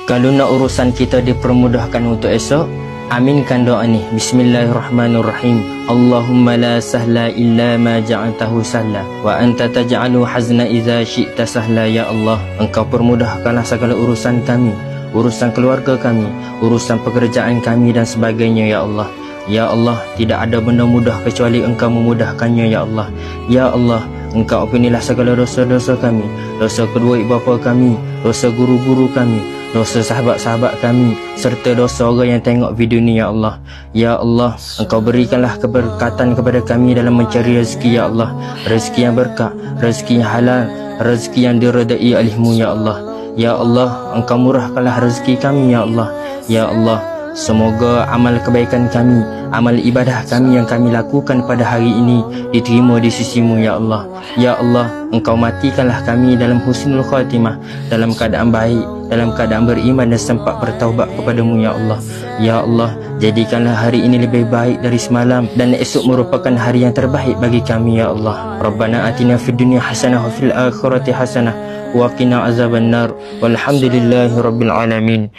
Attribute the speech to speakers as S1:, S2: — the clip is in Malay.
S1: Kalau nak urusan kita dipermudahkan untuk esok, aminkan doa ni. Bismillahirrahmanirrahim. Allahumma la sahla illa ma ja'altahu sahla wa anta taj'alu hazna idza syi'ta sahla. Ya Allah, Engkau permudahkanlah segala urusan kami, urusan keluarga kami, urusan pekerjaan kami dan sebagainya. Ya Allah, ya Allah, tidak ada benda mudah kecuali Engkau memudahkannya. Ya Allah, ya Allah, Engkau ampunilah segala dosa-dosa kami, dosa kedua ibu bapa kami, dosa guru-guru kami, dosa sahabat-sahabat kami, serta dosa orang yang tengok video ni. Ya Allah, ya Allah, Engkau berikanlah keberkatan kepada kami dalam mencari rezeki. Ya Allah, rezeki yang berkah, rezeki yang halal, rezeki yang diredai oleh-Mu. Ya Allah, ya Allah, Engkau murahkanlah rezeki kami. Ya Allah, ya Allah, semoga amal kebaikan kami, amal ibadah kami yang kami lakukan pada hari ini diterima di sisi-Mu. Ya Allah, ya Allah, Engkau matikanlah kami dalam husnul khatimah, dalam keadaan baik, dalam keadaan beriman dan sempat bertaubat kepada-Mu. Ya Allah, ya Allah, jadikanlah hari ini lebih baik dari semalam dan esok merupakan hari yang terbaik bagi kami. Ya Allah, Rabbana atina fid dunya hasanah wa fil akhirati hasanah wa qina azabannar walhamdulillahi rabbil alamin.